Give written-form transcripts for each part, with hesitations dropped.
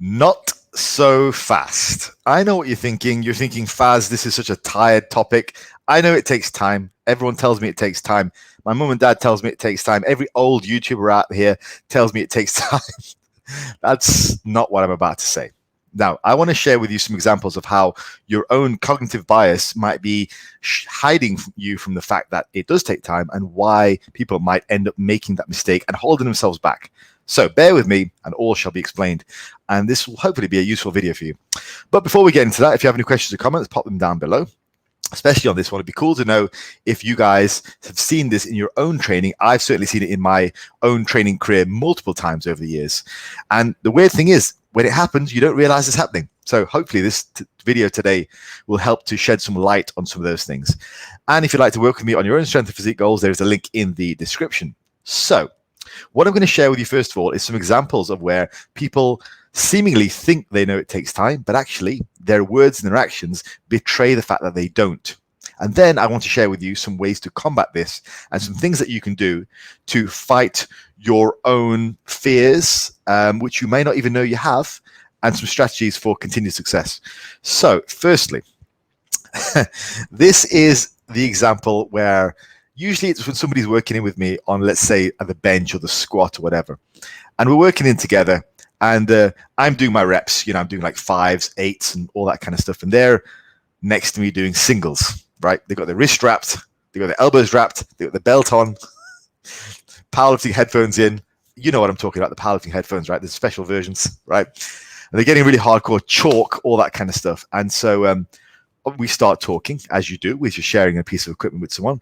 Not so fast. I know what you're thinking. You're thinking, Faz, this is such a tired topic. I know it takes time. Everyone tells me it takes time. My mum and dad tells me it takes time. Every old YouTuber out here tells me it takes time. That's not what I'm about to say. Now, I want to share with you some examples of how your own cognitive bias might be hiding you from the fact that it does take time and why people might end up making that mistake and holding themselves back. So bear with me and all shall be explained. And this will hopefully be a useful video for you. But before we get into that, if you have any questions or comments, pop them down below. Especially on this one, it'd be cool to know if you guys have seen this in your own training. I've certainly seen it in my own training career multiple times over the years. And the weird thing is, when it happens, you don't realize it's happening. So hopefully this video today will help to shed some light on some of those things. And if you'd like to work with me on your own strength and physique goals, there's a link in the description. So what I'm going to share with you first of all is some examples of where people seemingly think they know it takes time, but actually their words and their actions betray the fact that they don't. And then I want to share with you some ways to combat this and some things that you can do to fight your own fears, which you may not even know you have, and some strategies for continued success. So firstly, this is the example where usually it's when somebody's working in with me on, let's say, at the bench or the squat or whatever, and we're working in together. And I'm doing my reps, you know, I'm doing like 5s, 8s and all that kind of stuff. And they're next to me doing singles, right? They've got their wrist wrapped, they've got their elbows wrapped, they've got the belt on, powerlifting headphones in. You know what I'm talking about, the powerlifting headphones, right? There's special versions, right? And they're getting really hardcore, chalk, all that kind of stuff. And so we start talking, as you do, with you sharing a piece of equipment with someone.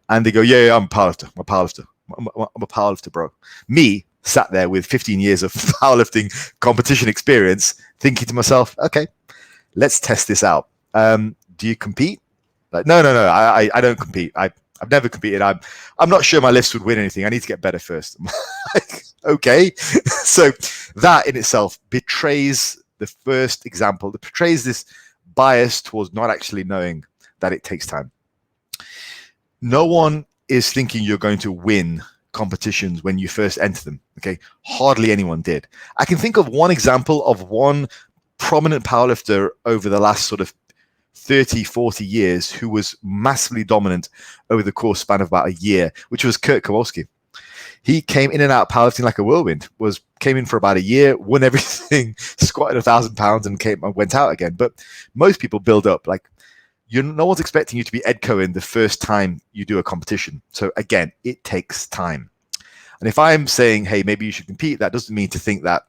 And they go, yeah, I'm a powerlifter. I'm a powerlifter. I'm a powerlifter, bro. Me, sat there with 15 years of powerlifting competition experience, thinking to myself, okay, let's test this out. Do you compete? Like, no, I don't compete. I've never competed. I'm not sure my lifts would win anything. I need to get better first. Like, okay. So that in itself betrays the first example, that betrays this bias towards not actually knowing that it takes time. No one is thinking you're going to win competitions when you first enter them. Okay, hardly anyone did. I can think of one example of one prominent powerlifter over the last sort of 30, 40 years who was massively dominant over the course span of about a year, which was Kurt Kowalski. He came in and out powerlifting like a whirlwind, came in for about a year, won everything, squatted 1,000 pounds and went out again. But most people build up. Like, no one's expecting you to be Ed Cohen the first time you do a competition. So again, it takes time. And if I'm saying, hey, maybe you should compete, that doesn't mean to think that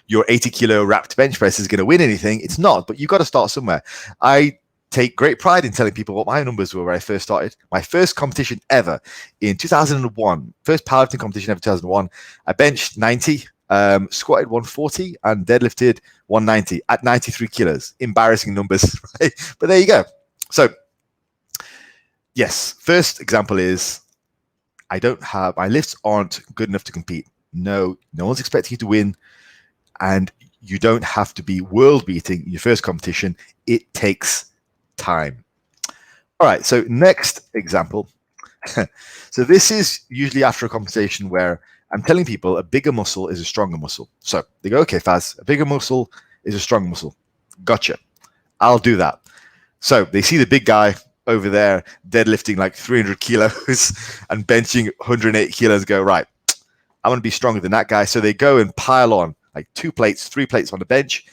your 80 kilo wrapped bench press is going to win anything. It's not, but you've got to start somewhere. I take great pride in telling people what my numbers were when I first started. My first competition ever in 2001, first powerlifting competition ever, 2001, I benched 90, squatted 140 and deadlifted 190 at 93 kilos. Embarrassing numbers, right? But there you go. So yes, first example is my lifts aren't good enough to compete. No one's expecting you to win, and you don't have to be world beating in your first competition. It takes time. All right, so next example. So this is usually after a conversation where I'm telling people a bigger muscle is a stronger muscle. So they go, okay, Faz, a bigger muscle is a stronger muscle. Gotcha. I'll do that. So they see the big guy over there deadlifting like 300 kilos and benching 108 kilos, go, right, I want to be stronger than that guy. So they go and pile on like 2 plates, 3 plates on the bench,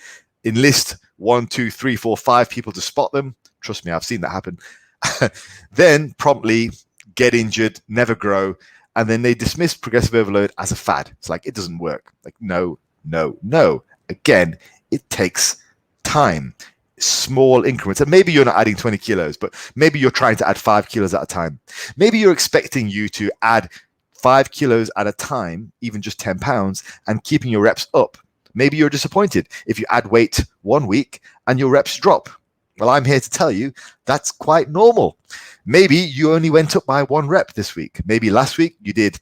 enlist 1, 2, 3, 4, 5 people to spot them. Trust me, I've seen that happen. Then promptly get injured, never grow. And then they dismiss progressive overload as a fad. It's like, it doesn't work. Like, no. Again, it takes time, small increments. And maybe you're not adding 20 kilos, but maybe you're trying to add 5 kilos at a time. Maybe you're expecting you to add 5 kilos at a time, even just 10 pounds, and keeping your reps up. Maybe you're disappointed if you add weight one week and your reps drop. Well, I'm here to tell you that's quite normal. Maybe you only went up by 1 rep this week. Maybe last week you did,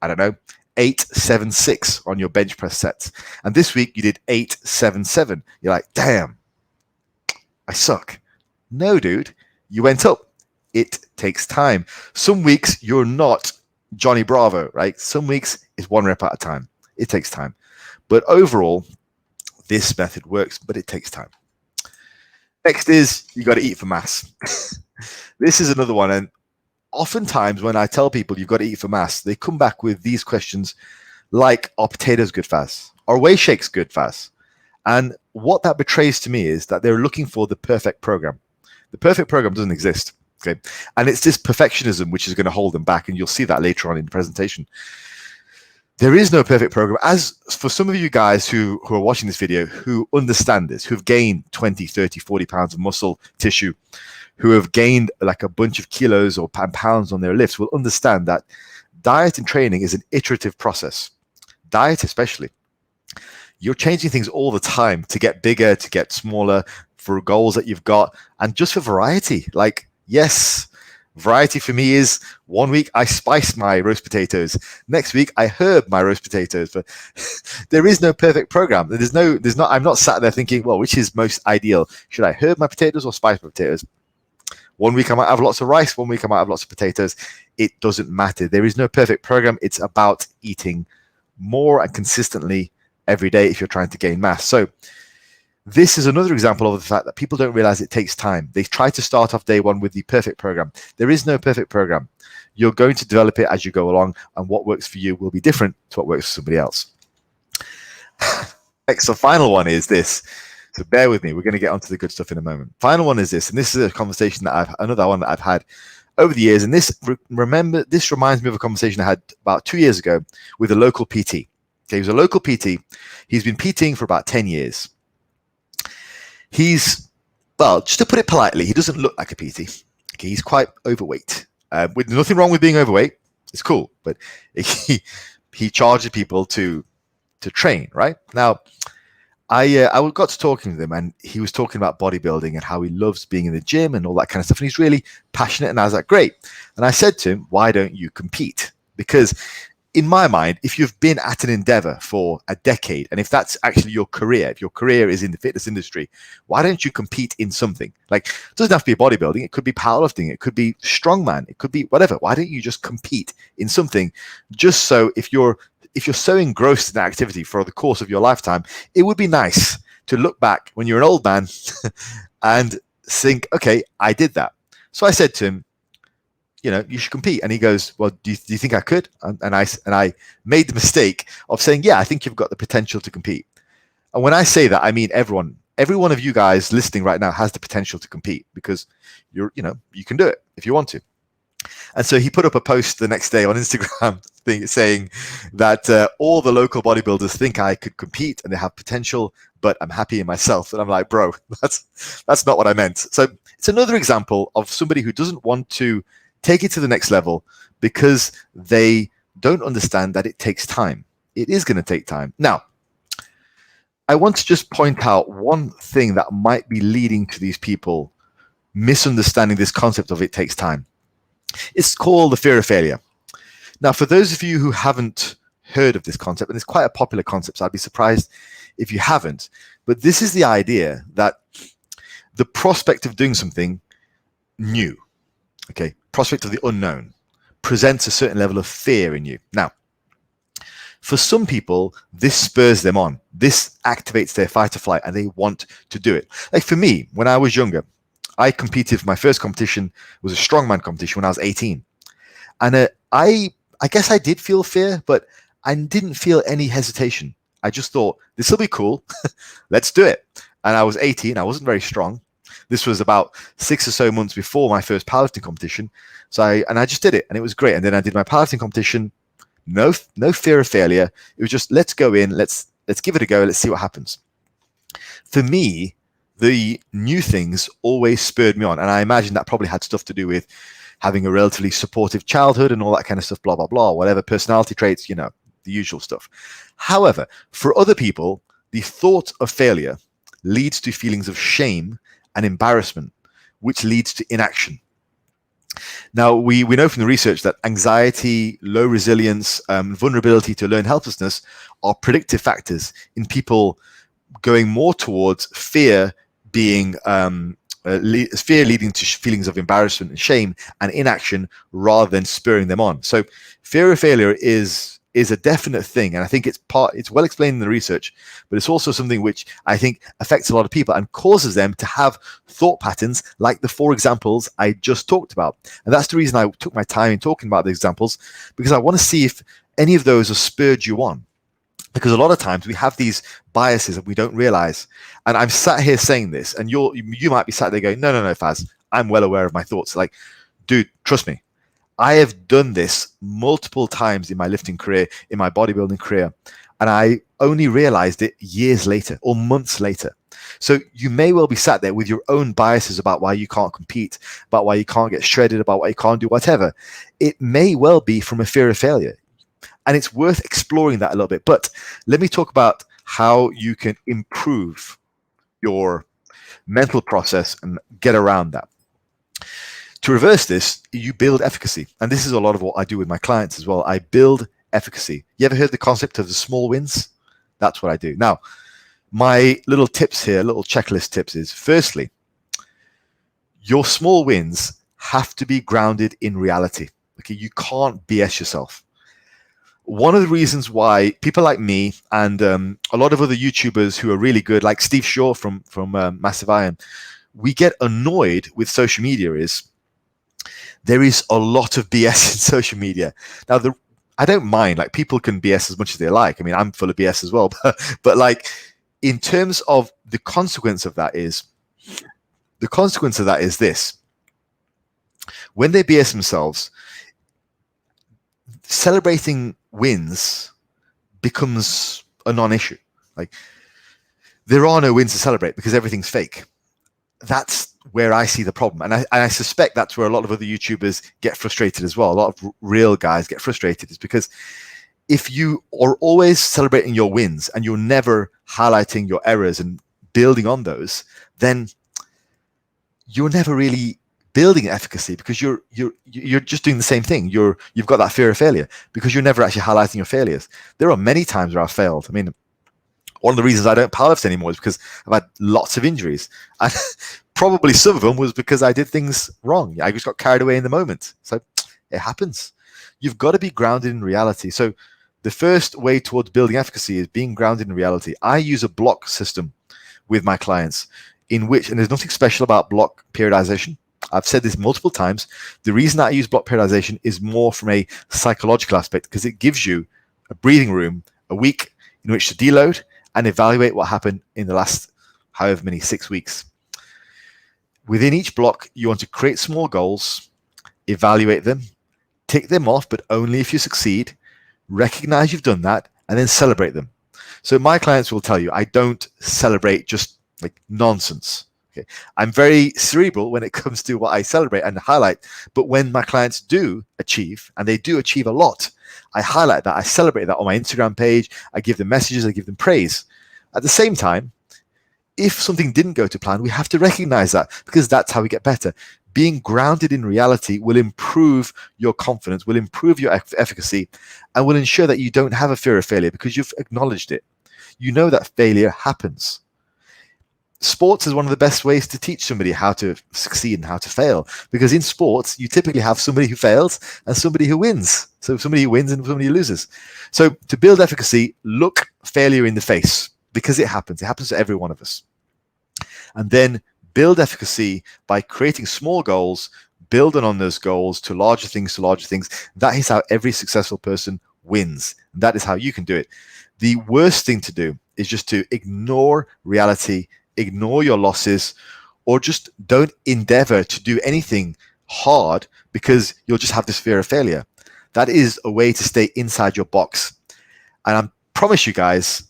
I don't know, 8, 7, 6 on your bench press sets. And this week you did 8, 7, 7. You're like, damn, I suck. No, dude, you went up. It takes time. Some weeks you're not Johnny Bravo, right? Some weeks is 1 rep at a time. It takes time. But overall, This method works, but it takes time. Next is you got to eat for mass. This is another one. And oftentimes when I tell people you've got to eat for mass, they come back with these questions like, are potatoes good fast? Are whey shakes good fast? And what that betrays to me is that they're looking for the perfect program. The perfect program doesn't exist. Okay. And it's this perfectionism which is going to hold them back. And you'll see that later on in the presentation. There is no perfect program. As for some of you guys who are watching this video, who understand this, who've gained 20, 30, 40 pounds of muscle tissue, who have gained like a bunch of kilos or pounds on their lifts, will understand that diet and training is an iterative process. Diet especially. You're changing things all the time to get bigger, to get smaller, for goals that you've got, and just for variety. Like, yes, variety for me is 1 week I spice my roast potatoes, next week I herb my roast potatoes. But there is no perfect program. I'm not sat there thinking, well, which is most ideal? Should I herb my potatoes or spice my potatoes? 1 week I might have lots of rice, 1 week I might have lots of potatoes. It doesn't matter. There is no perfect program. It's about eating more and consistently every day if you're trying to gain mass. So this is another example of the fact that people don't realize it takes time. They try to start off day one with the perfect program. There is no perfect program. You're going to develop it as you go along, and what works for you will be different to what works for somebody else. Next, the final one is this. So bear with me. We're going to get onto the good stuff in a moment. Final one is this, and this is a conversation that another one that I've had over the years. And this reminds me of a conversation I had about 2 years ago with a local PT. Okay, he was a local PT. He's been PTing for about 10 years. Well, just to put it politely, he doesn't look like a PT. Okay, he's quite overweight. With nothing wrong with being overweight. It's cool, but he charges people to train, right? Now, I got to talking to him, and he was talking about bodybuilding and how he loves being in the gym and all that kind of stuff. And he's really passionate. And I was like, great. And I said to him, why don't you compete? Because in my mind, if you've been at an endeavor for a decade, and if that's actually your career, if your career is in the fitness industry, why don't you compete in something? Like, it doesn't have to be bodybuilding. It could be powerlifting. It could be strongman. It could be whatever. Why don't you just compete in something? Just so if you're so engrossed in that activity for the course of your lifetime, it would be nice to look back when you're an old man and think, okay, I did that. So I said to him, you should compete. And he goes, well, do you think I could? And I made the mistake of saying, yeah, I think you've got the potential to compete. And when I say that, I mean every one of you guys listening right now has the potential to compete, because you can do it if you want to. And so he put up a post the next day on Instagram saying that all the local bodybuilders think I could compete and they have potential, but I'm happy in myself. And I'm like, bro, that's not what I meant. So it's another example of somebody who doesn't want to take it to the next level because they don't understand that it takes time. It is going to take time. Now, I want to just point out one thing that might be leading to these people misunderstanding this concept of it takes time. It's called the fear of failure. Now, for those of you who haven't heard of this concept, and it's quite a popular concept, so I'd be surprised if you haven't, but this is the idea that the prospect of doing something new, okay, prospect of the unknown, presents a certain level of fear in you. Now, for some people, this spurs them on. This activates their fight or flight, and they want to do it. Like for me, when I was younger, I competed for my first competition, was a strongman competition when I was 18. And I guess I did feel fear, but I didn't feel any hesitation. I just thought, this will be cool. Let's do it. And I was 18. I wasn't very strong. This was about 6 or so months before my first powerlifting competition. So I just did it, and it was great. And then I did my powerlifting competition. No fear of failure. It was just, let's go in, let's give it a go, let's see what happens. For me, the new things always spurred me on. And I imagine that probably had stuff to do with having a relatively supportive childhood and all that kind of stuff, blah, blah, blah, whatever, personality traits, the usual stuff. However, for other people, the thought of failure leads to feelings of shame and embarrassment, which leads to inaction. Now, we know from the research that anxiety, low resilience, vulnerability to learned helplessness are predictive factors in people going more towards fear being fear leading to feelings of embarrassment and shame and inaction rather than spurring them on. So fear of failure is is a definite thing, and I think it's well explained in the research, but it's also something which I think affects a lot of people and causes them to have thought patterns like the 4 examples I just talked about. And that's the reason I took my time in talking about the examples, because I want to see if any of those have spurred you on. Because a lot of times we have these biases that we don't realize. And I'm sat here saying this, and you might be sat there going, no, Faz, I'm well aware of my thoughts. Like, dude, trust me. I have done this multiple times in my lifting career, in my bodybuilding career, and I only realized it years later or months later. So you may well be sat there with your own biases about why you can't compete, about why you can't get shredded, about why you can't do whatever. It may well be from a fear of failure. And it's worth exploring that a little bit. But let me talk about how you can improve your mental process and get around that. To reverse this, you build efficacy. And this is a lot of what I do with my clients as well. I build efficacy. You ever heard the concept of the small wins? That's what I do. Now, my little tips here, little checklist tips is, firstly, your small wins have to be grounded in reality. Okay, you can't BS yourself. One of the reasons why people like me and a lot of other YouTubers who are really good, like Steve Shaw from Massive Iron, we get annoyed with social media is there is a lot of BS in social media. Now, I don't mind. Like, people can BS as much as they like. I mean, I'm full of BS as well. But like, in terms of the consequence of that is this: when they BS themselves, celebrating wins becomes a non-issue. Like, there are no wins to celebrate because everything's fake. That's where I see the problem. And I suspect that's where a lot of other YouTubers get frustrated as well. A lot of real guys get frustrated, is because if you are always celebrating your wins and you're never highlighting your errors and building on those, then you're never really building efficacy, because you're just doing the same thing. You've got that fear of failure because you're never actually highlighting your failures. There are many times where I've failed. I mean, one of the reasons I don't powerlift anymore is because I've had lots of injuries, and probably some of them was because I did things wrong. I just got carried away in the moment. So it happens. You've got to be grounded in reality. So the first way towards building efficacy is being grounded in reality. I use a block system with my clients, in which, and there's nothing special about block periodization. I've said this multiple times. The reason I use block periodization is more from a psychological aspect, because it gives you a breathing room, a week in which to deload and evaluate what happened in the last however many 6 weeks. Within each block, you want to create small goals, evaluate them, tick them off, but only if you succeed, recognize you've done that, and then celebrate them. So my clients will tell you, I don't celebrate just like nonsense. Okay. I'm very cerebral when it comes to what I celebrate and highlight, but when my clients do achieve, and they do achieve a lot, I highlight that, I celebrate that on my Instagram page, I give them messages, I give them praise. At the same time, if something didn't go to plan, we have to recognize that, because that's how we get better. Being grounded in reality will improve your confidence, will improve your efficacy, and will ensure that you don't have a fear of failure because you've acknowledged it. You know that failure happens. Sports is one of the best ways to teach somebody how to succeed and how to fail, because in sports, you typically have somebody who fails and somebody who wins. So somebody who wins and somebody who loses. So to build efficacy, look failure in the face, because it happens. It happens to every one of us. And then build efficacy by creating small goals, building on those goals to larger things, to larger things. That is how every successful person wins. And that is how you can do it. The worst thing to do is just to ignore reality, ignore your losses, or just don't endeavor to do anything hard because you'll just have this fear of failure. That is a way to stay inside your box. And I promise you guys,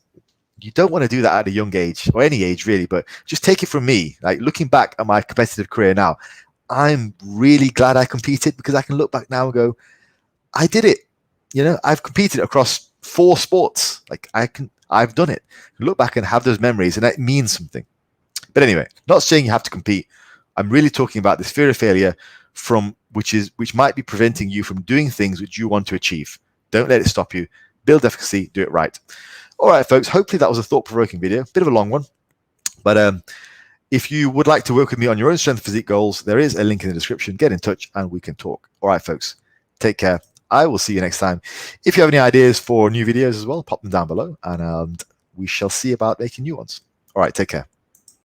you don't want to do that at a young age, or any age really, but just take it from me. Like, looking back at my competitive career now, I'm really glad I competed, because I can look back now and go, I did it. You know, I've competed across 4 sports. Like, I've done it. Look back and have those memories, and that means something. But anyway, not saying you have to compete. I'm really talking about this fear of failure which might be preventing you from doing things which you want to achieve. Don't let it stop you. Build efficacy, do it right. All right, folks, hopefully that was a thought-provoking video, bit of a long one. But if you would like to work with me on your own strength and physique goals, there is a link in the description. Get in touch and we can talk. All right, folks, take care. I will see you next time. If you have any ideas for new videos as well, pop them down below, and we shall see about making new ones. All right, take care.